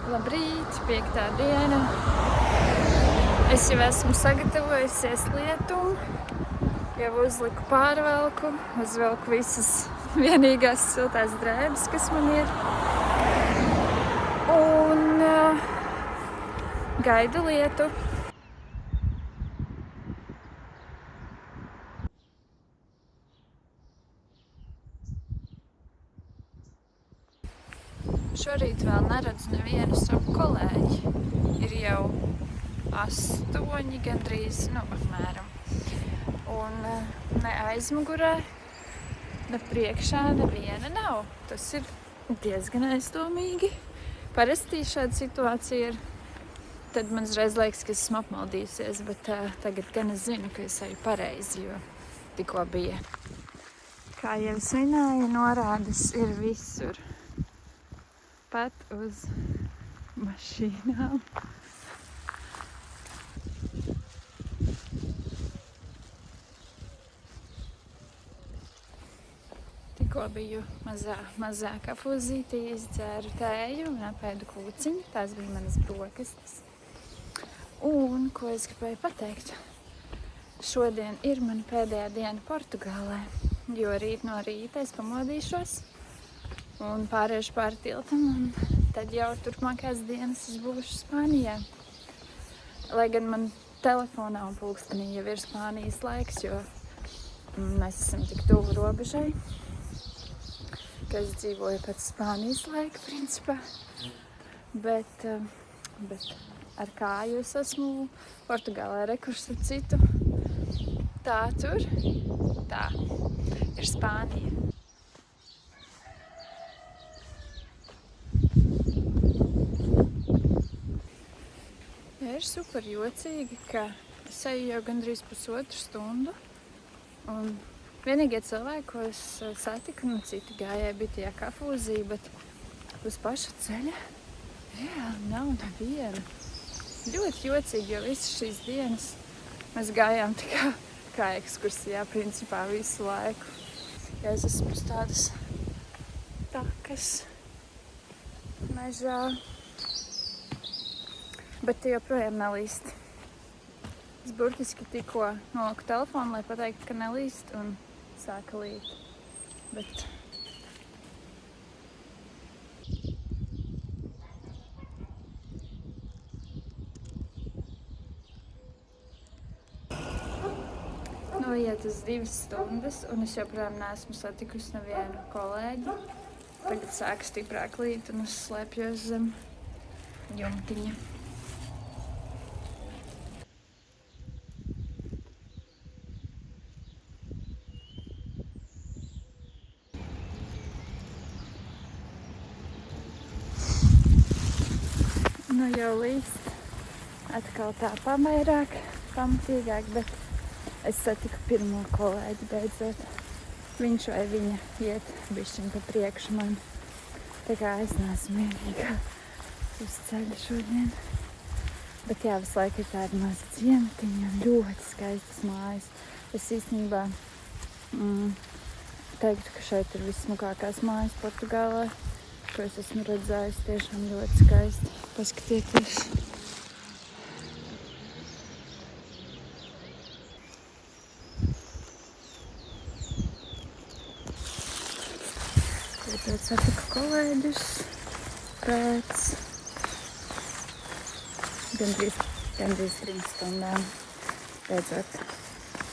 Labrīt, 5. diena. Es jau esmu sagatavojusies lietumu, jau uzliku pārvelku, uzvelku visas vienīgās siltās drēbes, kas man ir. Un gaidu lietu. Šorīt vēl neredzu nevienu savu kolēģi. Ir jau 8, gandrīz, apmēram. Un ne aizmugurē, ne priekšā neviena nav. Tas ir diezgan aizdomīgi. Parasti šāda situācija ir, tad man uzreiz liekas, ka esmu apmaldījusies, bet tagad gan es zinu, ka es eju pareizi, jo tikko bija. Kā jau es minēju, norādes ir visur. Pat uz mašīnām. Tikko biju mazā kafūzītī, izdzēru tēju un apēdu kūciņu. Tās bija manas brokastis. Un, ko es gribēju pateikt? Šodien ir mana pēdējā diena Portugālē, jo rīt no rīta es pamodīšos un pāriešu pāri tiltam, un tad jau turpmākās dienas es būšu Spānijā. Lai gan man telefonā un pulkstenī jau ir Spānijas laiks, jo mēs esam tik tuvu robežai, ka es dzīvoju pēc Spānijas laika, principā. Bet ar kāju es esmu Portugālē rekurs ar citu. Tā ir Spānija. Ir super jocīgi, ka es eju jau gandrīz pusotru stundu, un vienīgie cilvēki, ko es satiku, citi gājēji bija tajā kafūzī, bet uz paša ceļa reāli nav neviena. Ļoti jocīgi, jo visas šīs dienas mēs gājām tā kā ekskursijā, principā visu laiku. Ja es esmu uz tādas takas mežā, bet tie joprojām nelīst. Es burtiski tikko noliku telefonu, lai pateiktu, ka nelīst, un sāka līt. Bet noiet uz 2 stundas, un es joprojām neesmu satikusi nevienu kolēģi. Tagad sāk stiprāk līt, un es slēpjos zem jumtiņa. Nu jau līst atkal tā pamairāk, pamatīgāk, bet es satiku pirmo kolēģi beidzot. Viņš vai viņa iet bišķiņ pa priekšu man. Tā kā es neesmu vienīgā uz ceļa šodien. Bet jā, visu laiku ir tāda maza ciematiņa, ļoti skaistas mājas. Es īstenībā teiktu, ka šeit ir vissmukākās mājas Portugālē, ko es esmu redzējis, tiešām ļoti skaisti. Paskatieties. Beidzot satiku kolēģus pēc gandrīz 3 stundām. Beidzot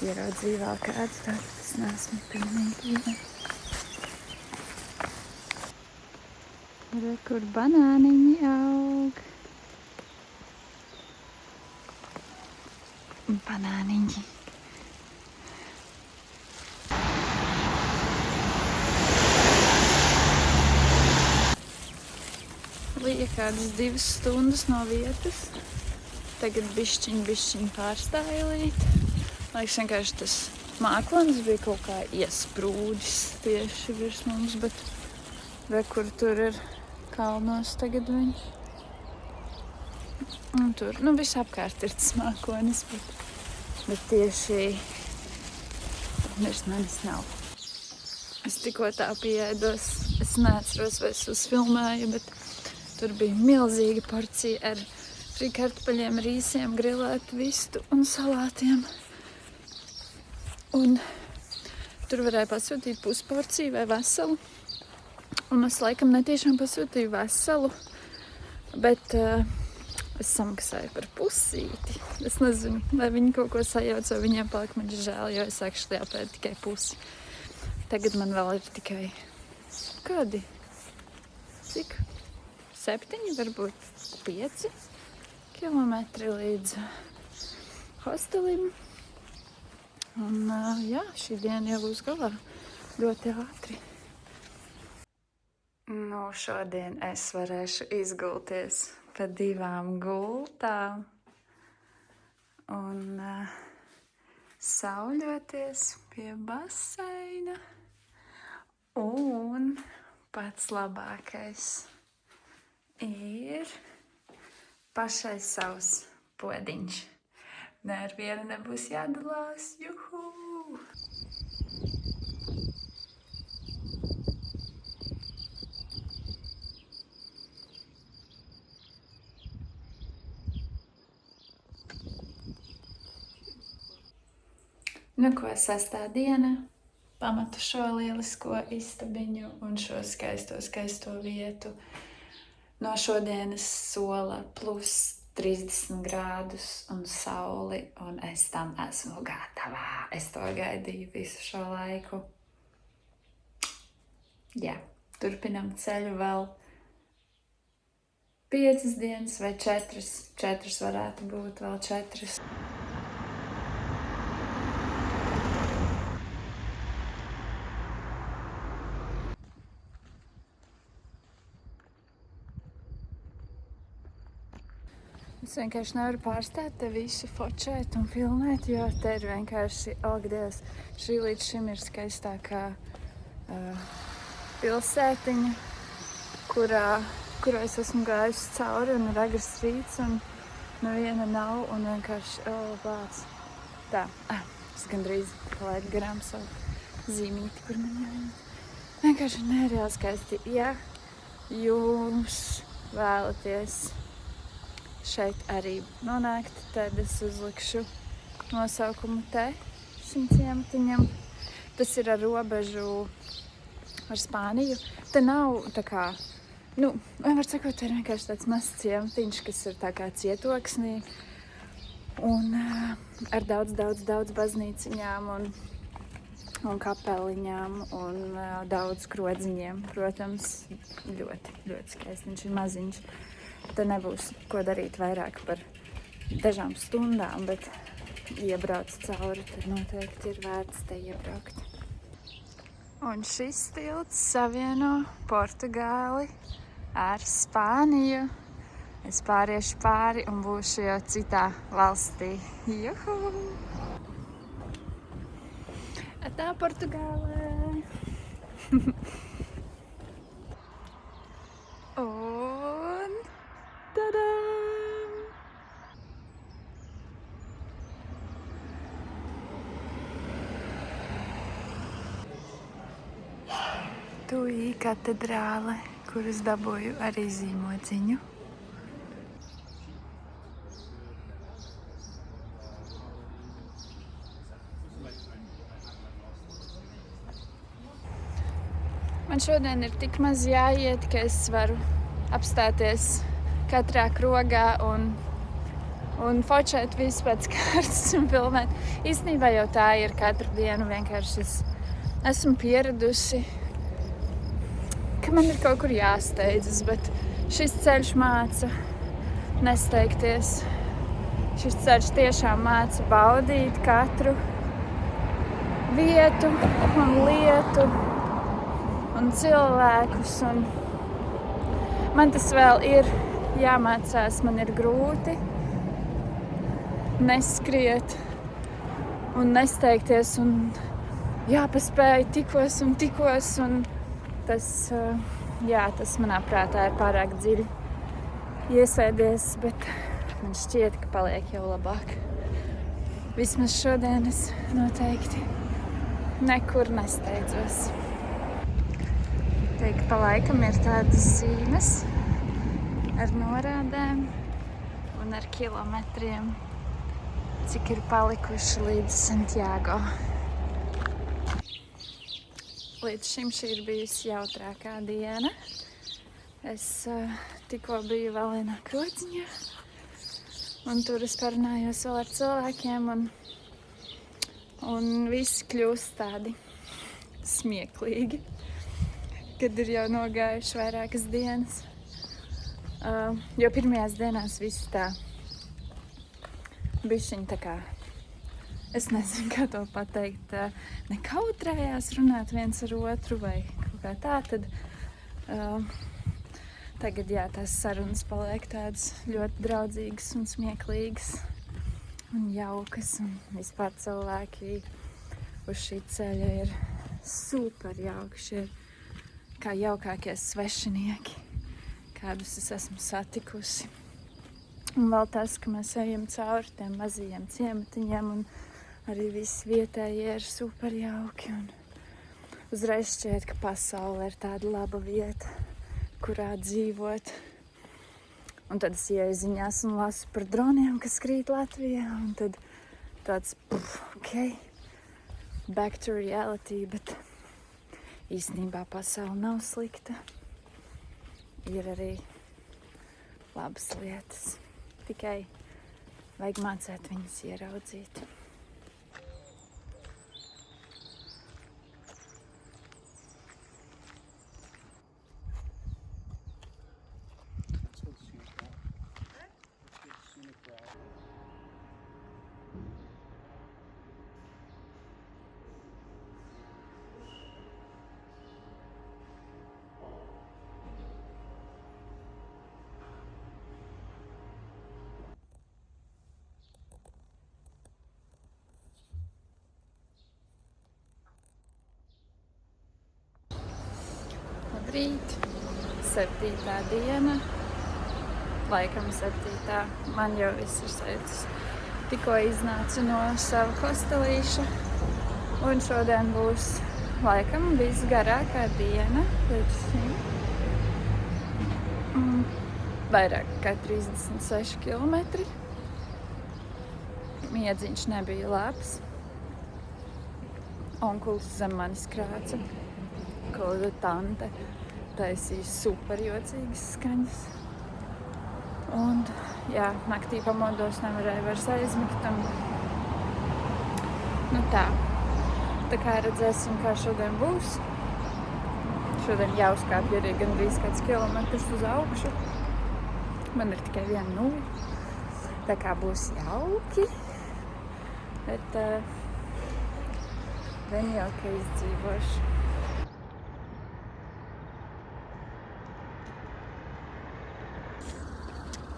ieraudzīju vēl kādu, tātad es neesmu pilnīgi viena. Re, kur banāniņi aug. Banāniņi. Lija kādas 2 stundas no vietas. Tagad bišķiņ pārstāja līt. Liekas, vienkārši tas mākonis bija kaut kā iesprūdis tieši virs mums, bet re, kur tur ir kalnos tagad viņš. Un tur, visapkārt ir tas mākonis, bet tieši virs manis nav. Es tikko tā pieēdos, es neatceros, vai es uzfilmēju, bet Tur bija milzīga porcija ar frikartupeļiem, rīsiem, grilētu vistu un salātiem. Un tur varēja pasūtīt pusporciju vai veselu. Un es laikam netiešām pasūtīju veselu, bet es samaksāju par pusīti. Es nezinu, vai viņi kaut ko sajauc, vai viņiem palika man žēl, jo es actually apēdu tikai pusi. Tagad man vēl ir tikai kādi? Cik? 7, varbūt 5 kilometri līdz hostelim. Un jā, šī diena jau būs galā ļoti ātri. Nu, šodien es varēšu izgulties pa 2 gultām un sauļoties pie baseina. Un pats labākais ir pašai savs podiņš. Ne ar vienu nebūs jādalās. Juhu! Nu ko, 6. diena. Pamatu šo lielisko istabiņu un šo skaisto vietu. No šodienas sola plus 30 grādus un sauli, un es tam esmu gatavā. Es to gaidīju visu šo laiku. Jā, turpinam ceļu vēl 5 dienas vai 4. 4 varētu būt, vēl 4. Es vienkārši nevaru pārstāt te visu fočēt un filmēt, jo te ir vienkārši, ak, Dievs, šī līdz šim ir skaistākā pilsētiņa, kurā es esmu gājusi cauri un ir agrs rīts un neviena nav un vienkārši, bāc. Tā, es gandrīz palaidu garām savu zīmīti, kur man jāiet. Vienkārši nereāli skaisti. Ja jums vēlaties šeit arī nonākt, tad es uzlikšu nosaukumu te šim ciematiņam. Tas ir ar robežu ar Spāniju. Te nav tā kā, var sakot, te ir vienkārši tāds mazs ciematiņš, kas ir tā kā cietoksnī un ar daudz baznīciņām un kapeliņām un daudz krodziņiem. Protams, ļoti skaisti, viņš ir maziņš. Te nebūs ko darīt vairāk par dažām stundām, bet iebrauc cauri, tad noteikti ir vērts te iebraukt. Un šis tilts savieno Portugāli ar Spāniju. Es pāriešu pāri un būšu jau citā valstī. Juhu! Atā Portugālē! Tūjī katedrāle, kuras dabūju arī zīmociņu. Man šodien ir tik maz jāiet, ka es varu apstāties katrā krogā un fočēt visu pēc kārtas un filmēt. Īstenībā jau tā ir katru dienu, vienkārši es esmu pieradusi, ka man ir kaut kur jāsteidzas, bet šis ceļš māca nesteigties. Šis ceļš tiešām māca baudīt katru vietu un lietu un cilvēkus. Un man tas vēl ir jāmācās, man ir grūti neskriet un nesteigties un jāpaspēj tikos un tas manā prātā ir pārāk dziļi iesēdies, bet man šķiet, ka paliek jau labāk. Vismaz šodien es noteikti nekur nesteidzos. Teik pa laikam ir tādas zīmes, ar norādēm un ar kilometriem, cik ir palikuši līdz Santiago. Līdz šim šī ir bijusi jautrākā diena. Es tikko biju vēl vienā krociņā, un tur es parunājos vēl ar cilvēkiem, un visi kļūst tādi smieklīgi, kad ir jau nogājuši vairākas dienas. Jo pirmajās dienās visi tā bišķiņ tā kā, es nezinu, kā to pateikt, nekautrējās runāt viens ar otru vai kaut kā tā, tad tagad, jā, tās sarunas paliek tādas ļoti draudzīgas un smieklīgas un jaukas, un vispār cilvēki uz šī ceļa ir super jauki, šie ir kā jaukākie svešinieki, kādus es esmu satikusi. Un vēl tas, ka mēs ejam cauri tiem mazajiem ciematiņiem, un arī visi vietējie ir super jauki, un uzreiz šķiet, ka pasaule ir tāda laba vieta, kurā dzīvot. Un tad es ieeju ziņās un lasu par droniem, kas krīt Latvijā, un tad tāds, ok, back to reality, bet īstenībā pasaule nav slikta. Ir arī labas lietas, tikai vajag mācēt viņas ieraudzīt. Labrīt, 7. diena, laikam 7. Man jau viss ir sēdis. Tikko iznācu no sava hostelīša, un šodien būs laikam visgarākā diena līdz šim. Vairāk kā 36 kilometri. Miedziņš nebija labs. Onkulis zem manis krāca. Kāda tante taisīja super jocīgas skaņas. Un, jā, naktī pamodos nevarēju vairs aizmigt. Un, nu tā kā redzēsim, kā šodien būs. Šodien jāuzkāpj arī gandrīz kāds kilometrs uz augšu. Man ir tikai viena nulle. Tā kā būs jauki. Bet vien jau, ka izdzīvošu.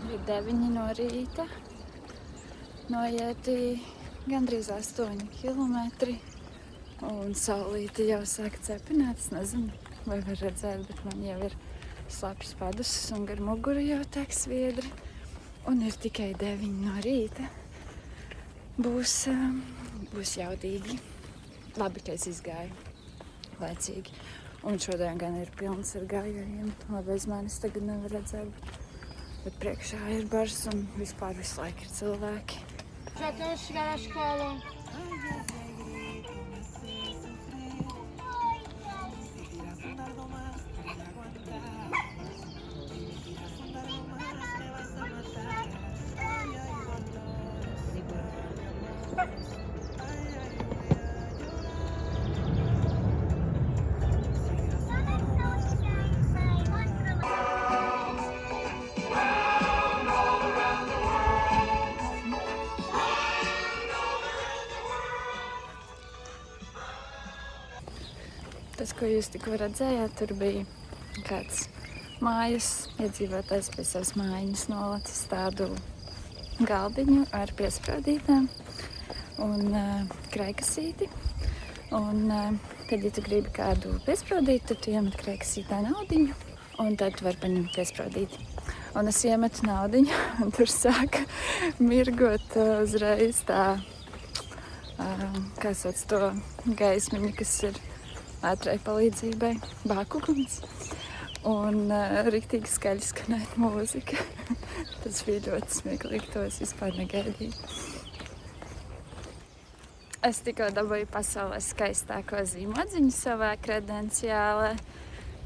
Ir 9 no rīta, noieti gandrīz 8 kilometri, un saulīte jau sāk cepināt. Es nezinu, vai var redzēt, bet man jau ir slapjas padusis un gar muguru jau tek sviedri. Un ir tikai 9 no rīta. Būs jaudīgi. Labi, ka es izgāju laicīgi. Un šodien gan ir pilns ar gājējiem. Labi, bez manis tagad nevar redzēt. Bet priekšā ir bars un vispār visu laiku ir cilvēki. Já estão a chegar à escola. Tas, ko jūs tikko redzējāt, tur bija kāds mājas iedzīvotājs pie savas mājiņas nolacis tādu galdiņu ar piesprādītēm un kraikasīti. Un tad, ja tu gribi kādu piesprādīt, tad tu iemet kraikasītā naudiņu un tad tu vari paņemt piesprādīti. Un es iemetu naudiņu un tur sāka mirgot uzreiz tā, kā sauc to gaismiņu, kas ir ātrai palīdzībai, bākuguns. un riktīgi skaļi skanēt mūzika. Tas bija ļoti smieklīgi, to es vispār negaidīju. Es tikko dabūju pasaules skaistāko zīmodziņu savā kredenciālē.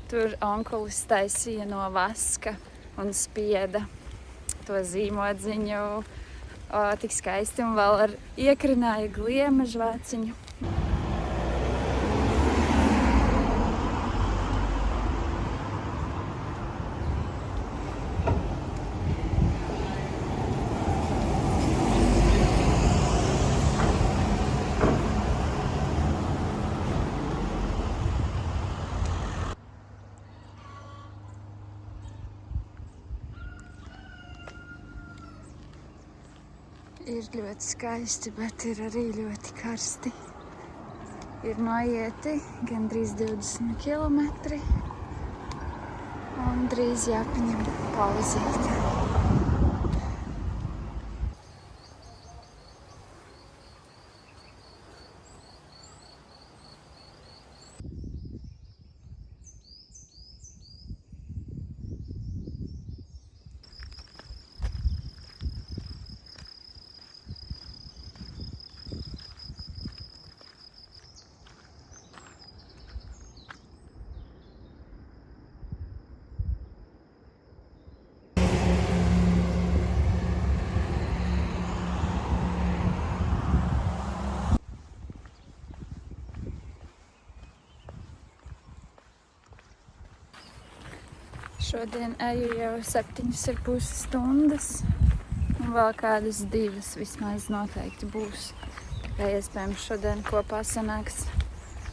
Tur onkulis taisīja no vaska un spieda to zīmodziņu tik skaisti un vēl ar iekrināja gliema žvāciņu. Ir ļoti skaisti, bet ir arī ļoti karsti. Ir noieti gandrīz 20 kilometri un drīz jāpaņem pauzīt. Šodien eju jau 7,5 stundas, un vēl kādas 2 vismaz noteikti būs. Tā kā iespējams šodien kopā sanāks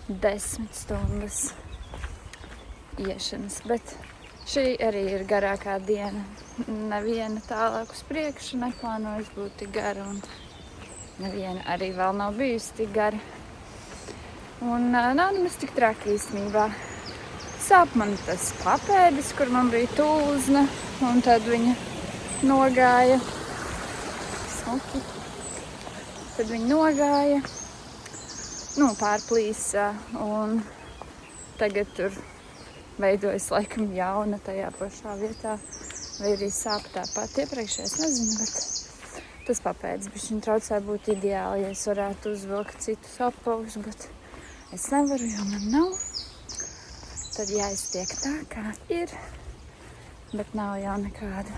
10 stundas iešanas, bet šī arī ir garākā diena. Neviena tālāk uz priekšu neplānojas būt tik gara, un neviena arī vēl nav bijusi tik gara. Un nav nemaz tik traki īstenībā. Sāp man tas papēdis, kur man bija tūzna, un tad viņa nogāja. Smuki. Tad viņa nogāja, pārplīsa, un tagad tur veidojas laikam jauna tajā pašā vietā. Vai arī sāp tāpat iepriekšējais, nezinu, bet tas papēdis bišķiņ traucē būt ideāli, ja es varētu uzvilkt citus apavus, bet es nevaru, jo man nav. Tad jāiztiek tā, kā ir, bet nav jau nekāda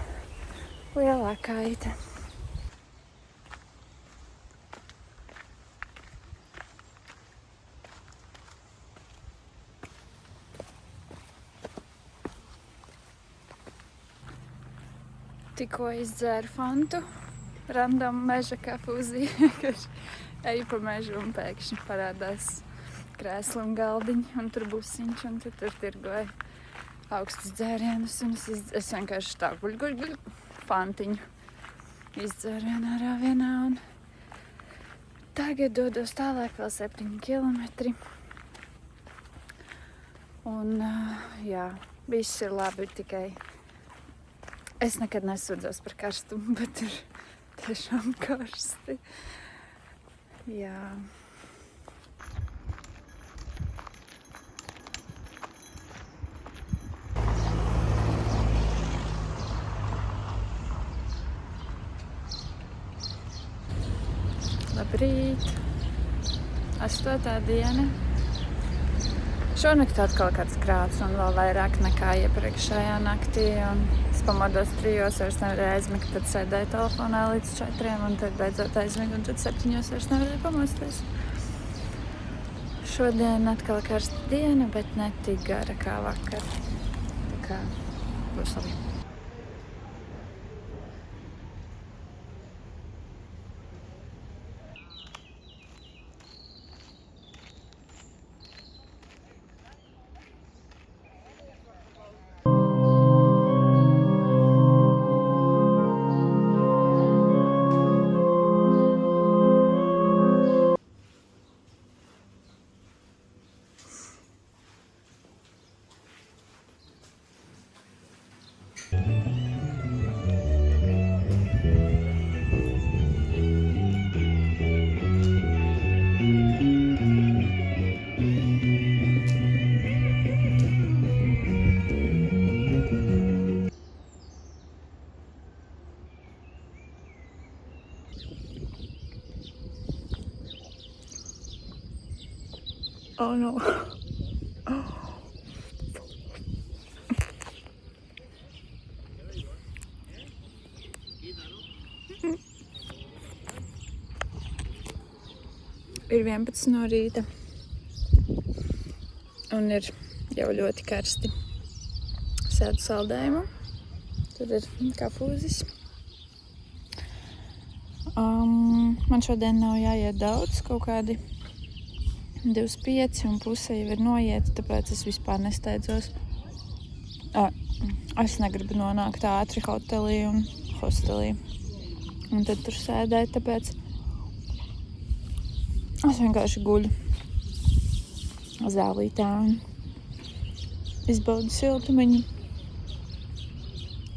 lielā kaita. Tikko izdzēru fantu, random meža kafūzī, kas eju pa mežu un pēkšņi parādās krēsli un galdiņi, un tur busiņš, un tur tirgoja augstus dzērienus, un es vienkārši tā guļ, fantiņu izdzērienu ārā vienā, un tagad dodos tālāk vēl 7 kilometri. Un, jā, viss ir labi, tikai es nekad nesūdzos par karstumu, bet ir tiešām karsti. Jā. Labrīt! 8. diena. Šonakt atkal kāds krāts un vēl vairāk nekā iepriekšējā naktī. Un es pamodos 3, vairs nevarēju aizmigt, tad sēdēju telefonā līdz 4, un tad beidzot aizmigt, un tad 7 vairs nevarēju pamosties. Šodien atkal karsta diena, bet ne tik gara kā vakar. Tā kā būs labi. no. Ir 11 no rīta. Un ir jau ļoti karsti. Sēdu saldējumu. Tur ir kafūzis. Man šodien nav jāiet daudz, kaut kādi 2,5 un puse jau ir noieta, tāpēc es vispār nesteidzos. Es negribu nonākt ātri hotelī un hostelī. Un tad tur sēdēt, tāpēc es vienkārši guļu zālītā un izbaudu siltumiņu.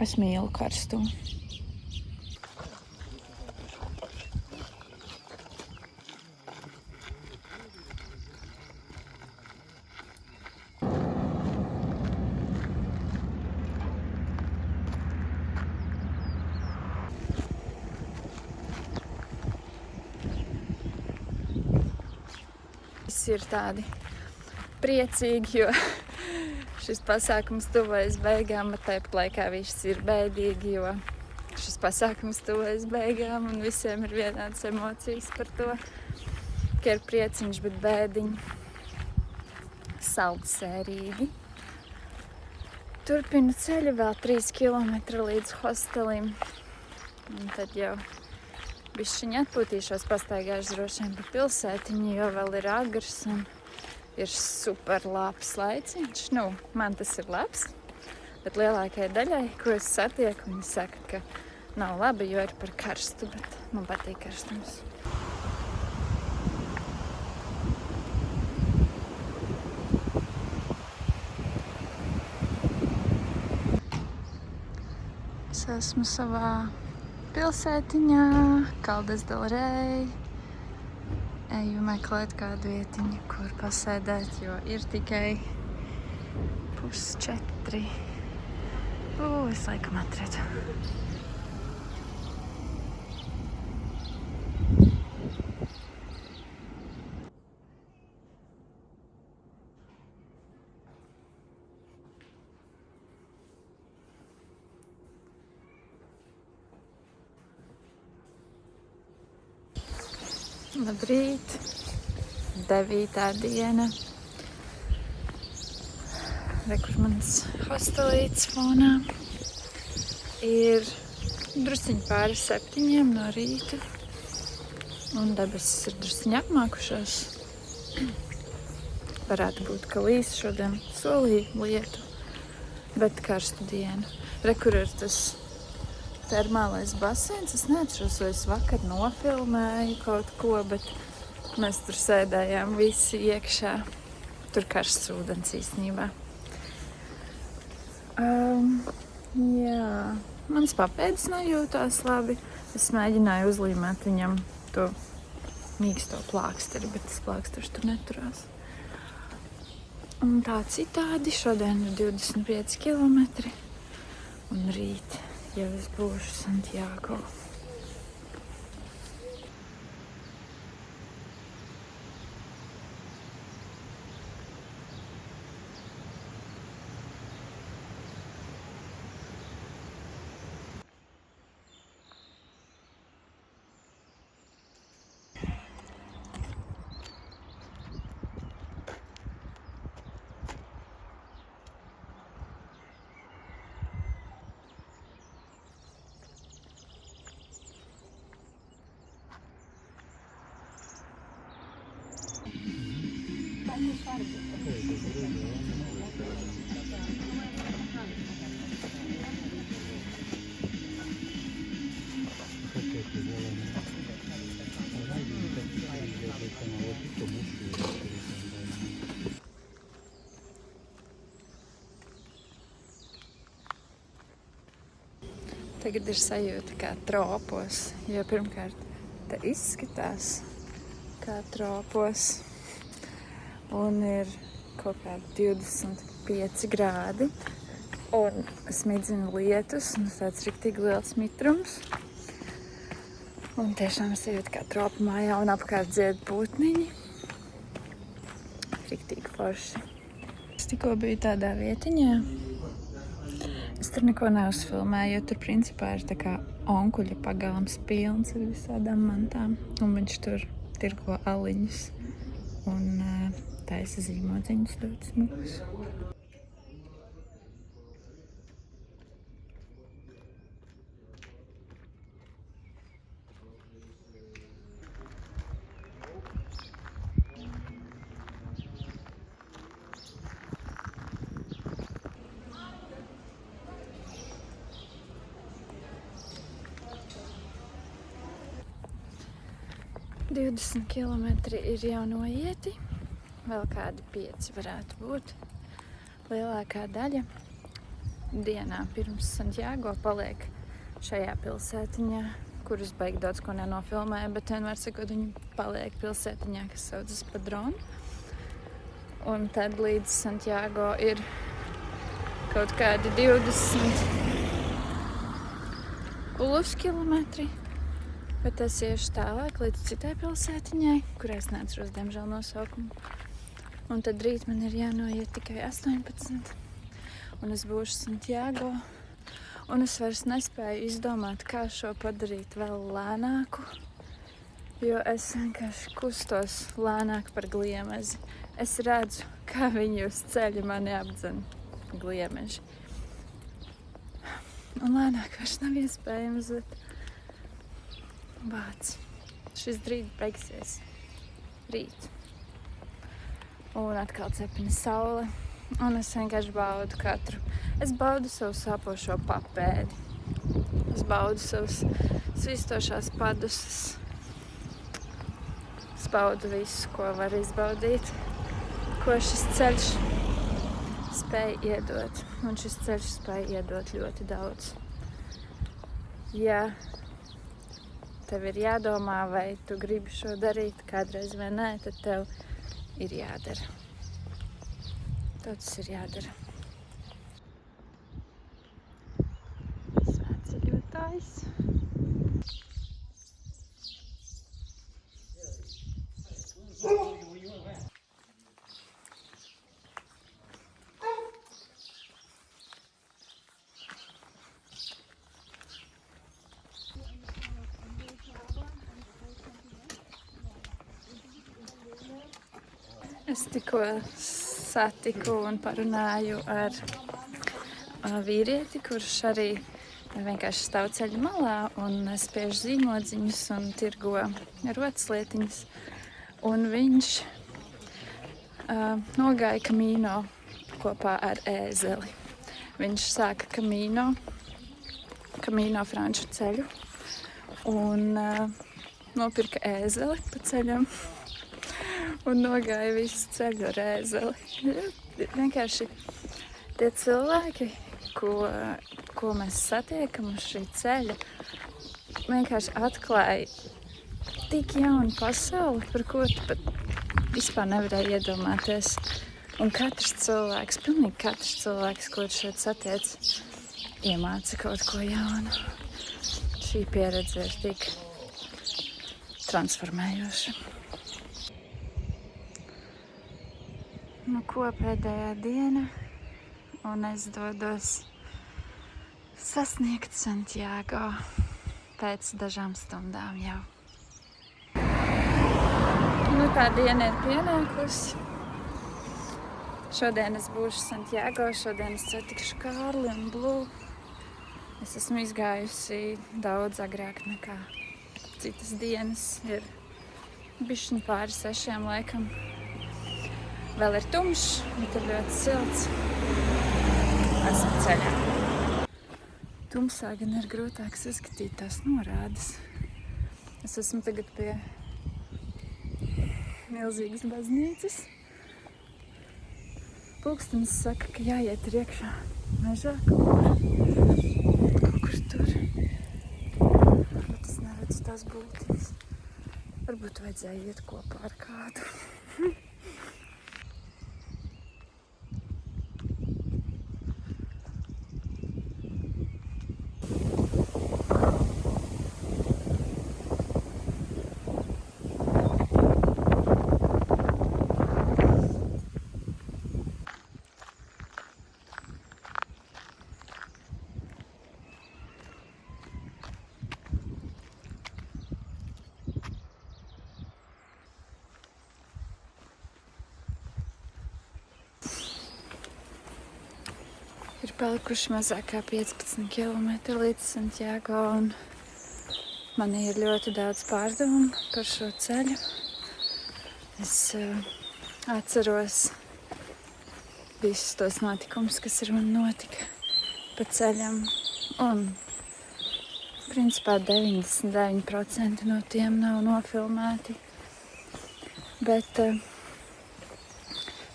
Es mīlu karstumu. Ir tādi priecīgi, jo šis pasākums tuvojas beigām, bet tāpat laikā viss ir bēdīgi, jo šis pasākums tuvojas beigām un visiem ir vienādas emocijas par to, ka ir prieciņš, bet bēdiņi. Saldsērīgi. Turpinu ceļu vēl 3 kilometri līdz hostelim. Un tad jau bišķiņi atpūtīšos, pastaigāšu droši vien pa pilsētiņu, jo vēl ir agrs un ir super labs laiciņš. Nu, man tas ir labs, bet lielākajai daļai, ko es satieku, viņi saka, ka nav labi, jo ir par karstu, bet man patīk karstums. Es esmu savā pilsētiņā, Caldes del Rey. Eju meklēt kādu vietiņu, kur pasēdēt, jo ir tikai 3:30. Es laikam atradu. Labrīt, 9. diena. Re, kur mans hostelīts fonā. Ir drusciņi pāri 7 no rīta. Un debesis ir drusciņi apmākušās. Varētu būt, ka līs šodien solīja lietu, bet karstu dienu. Re, kur ir tas termālais baseins. Es neatceros, vai es vakar nofilmēju kaut ko, bet mēs tur sēdējām visi iekšā. Tur karsts ūdens īstenībā. Jā, mans papēdis nejūtās labi. Es mēģināju uzlīmēt viņam to mīksto plāksteri, bet tas plāksteris tur neturās. Un tā citādi šodien ir 25 kilometri un rīt jau es būšu Santiago. Tagad ir sajūta kā tropos, jo pirmkārt te izskatās kā tropos un ir kaut kā 25 grādi un smidzina lietus un tāds riktīgi liels mitrums. Un tiešām sajūta kā tropu mājā un apkārt dzied putniņi. riktīgi forši. Es tikko biju tādā vietiņā. Es tur neko neuzfilmēju, jo tur principā ir tā kā onkuļa pagalms pilns ar visādām mantām. Un viņš tur tirgo aliņus un taisa zīmodziņus ļoti smukus. $20 kilometri ir jau noieti, vēl kādi 5 varētu būt. Lielākā daļa dienā pirms Santiago paliek šajā pilsētiņā, kurus baigi daudz ko nenofilmēja, bet vienmēr sakot, viņi paliek pilsētiņā, kas saucas Padrón. Un tad līdz Santiago ir kaut kādi 20 plus kilometri. Bet es iešu tālāk līdz citai pilsētiņai, kurai es neatceros, diemžēl, nosaukumu. Un tad rīt man ir jānoiet tikai 18. Un es būšu Santiago. Un es vairs nespēju izdomāt, kā šo padarīt vēl lēnāku. Jo es vienkārši kustos lēnāk par gliemezi. Es redzu, kā viņi uz ceļa mani apdzen gliemeži. Un lēnāk vairs nav iespējams, bet... Bāc, šis drīz beigsies rīt. Un atkal cepina saule. Un es vienkārši baudu katru. Es baudu savu sāpošo papēdi. Es baudu savus svīstošās padusas. Es baudu visu, ko var izbaudīt. Ko šis ceļš spēj iedot. Un šis ceļš spēj iedot ļoti daudz. Ja tev ir jādomā, vai tu gribi šo darīt kādreiz vai nē, tad tev ir jādara. Tev tas ir jādara. Svētceļotājs. Es tikko satiku un parunāju ar vīrieti, kurš arī vienkārši stāv ceļa malā un spiež zīmodziņus un tirgo rotaslietiņas. Un viņš nogāja Camino kopā ar ēzeli. Viņš sāka Camino franču ceļu un nopirka ēzeli pa ceļam. Un nogāja visu ceļu ar ēzeli. Vienkārši tie cilvēki, ko mēs satiekam uz šī ceļa, vienkārši atklāja tik jaunu pasauli, par ko tu pat vispār nevarēji iedomāties. Un katrs cilvēks, pilnīgi katrs cilvēks, ko tu šeit satiec, iemāca kaut ko jaunu. Šī pieredze ir tik transformējoša. Nu, ko pēdējā diena, un es dodos sasniegt Santiago pēc dažām stundām jau. Nu, tā diena ir pienākusi. Šodien es būšu Santiago, šodien es satikšu Kārli un Blue. Es esmu izgājusi daudz agrāk nekā citas dienas. Ir bišķiņ pāri 6 laikam. Vēl ir tumšs, bet ir ļoti silts. Esmu ceļā. Tumsā gan ir grūtāk saskatīt tās norādes. Es esmu tagad pie milzīgas baznīcas. Pulkstenis saka, ka jāiet ir iekšā mežā kaut kur tur. Bet es neredzu tās būtnes. Varbūt vajadzēja iet kopā ar kādu. Ir palikuši mazāk kā 15 km līdz Santiago, un man ir ļoti daudz pārdomu par šo ceļu. Es atceros visus tos notikumus, kas ar mani notika pa ceļam, un principā 99% no tiem nav nofilmēti. Bet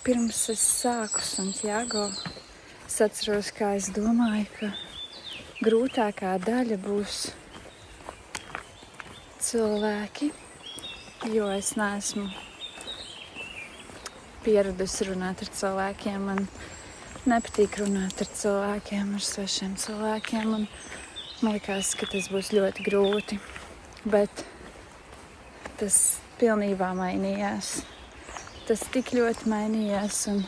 pirms es sāku Santiago, es atceros, kā es domāju, ka grūtākā daļa būs cilvēki, jo es neesmu pieradusi runāt ar cilvēkiem. Man nepatīk runāt ar cilvēkiem, ar svešiem cilvēkiem, un man likās, ka tas būs ļoti grūti, bet tas pilnībā mainījās. Tas tik ļoti mainījās, un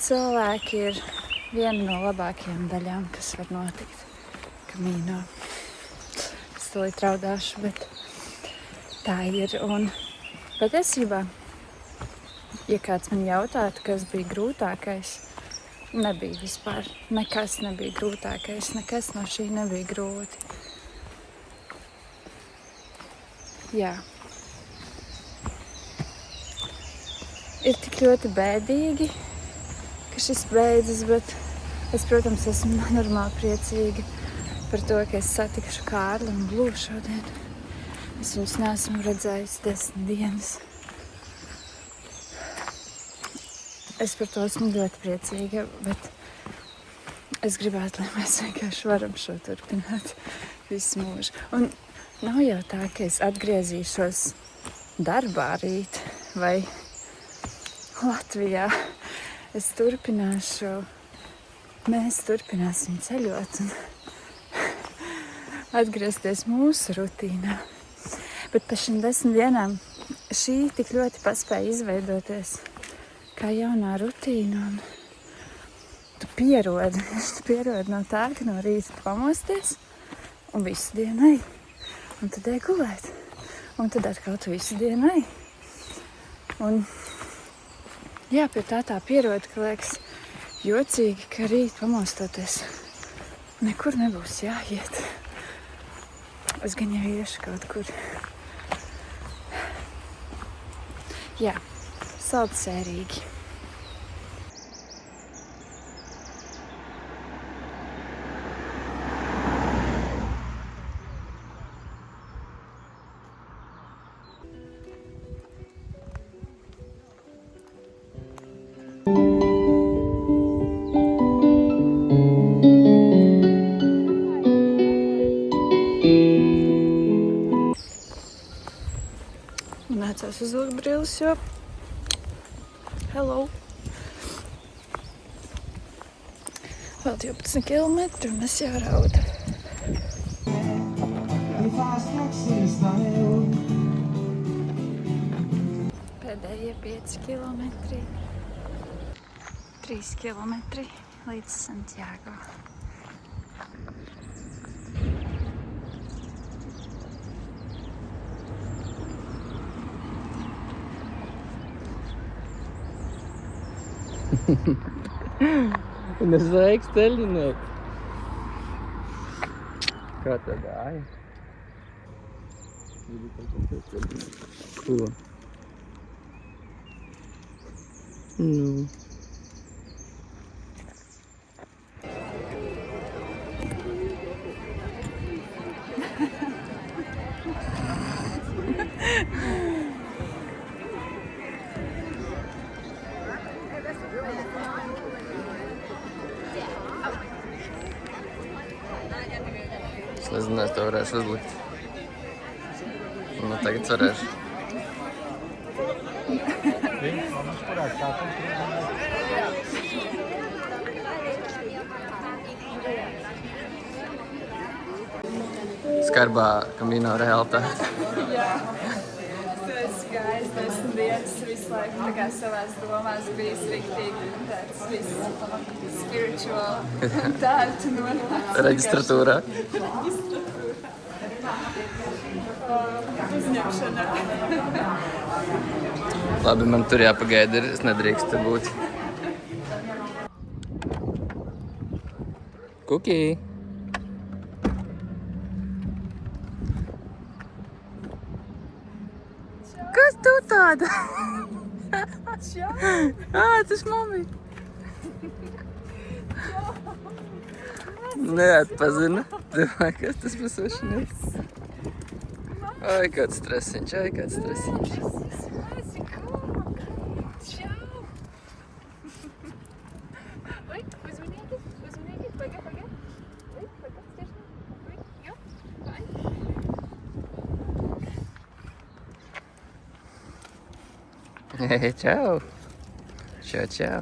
cilvēki ir viena no labākajām daļām, kas var notikt Camino. Es tūlīt raudāšu, bet tā ir. Un patiesībā, ja kāds man jautātu, kas bija grūtākais, nebija vispār. Nekas nebija grūtākais, nekas no šī nebija grūti. Jā. Ir tik ļoti bēdīgi, ka šis beidzas, bet es, protams, esmu normāli priecīga par to, ka es satikšu Kārli un Blū šodien. Es viņus neesmu redzējusi 10 dienas. Es par to esmu ļoti priecīga, bet es gribētu, lai mēs vienkārši varam šo turpināt visu mūžu. Un nav jau tā, ka es atgriezīšos darbā rīt vai Latvijā. Mēs turpināsim ceļot un atgriezties mūsu rutīnā. Bet pa šīm 10 dienām šī tik ļoti paspēja izveidoties kā jaunā rutīna, un tu pierodi no tā, ka no rīta pamosties un visu dienu ej, un tad ej gulēt, un tad atkal tu visu dienu ej. Un jā, pie tā pierodi, ka liekas jocīgi, ka rīt pamostoties nekur nebūs jāiet. Es gan jau iešu kaut kur. Jā. Saldsērīgi. Man nācās uzvilkt brilles, jo hello. Vēl 12 kilometri un es jau raudu. Pēdējie 5 kilometri. 3 kilometri līdz Santiago. Un es sveiks ceļinieki. Kā tā gāja? Ko? Nu. Es nezinu, es to varēšu uzlikt. Nu, tagad varēšu. Skarbā Camino realitāte. Jā. Tu esi gājis 10 dienas visu laiku tā kā savās domās bijis riktīgi tāds viss spiritual. Tāda tu nonāc. Reģistratūrā. Uzņemšanā. Labi, man tur jāpagaida, es nedrīkstu būt. Cookie. Kas tu tāda? Tas mamma. Neatpazinu. Domāju, kas tas par sušnieks. Ai, kāds stresiņš, ai, kāds stresiņš. Oi, uzmanīgi, pagaid. Oi, pagaid, tieši. Oi, jo, vai. Hei, čau. Čau, čau.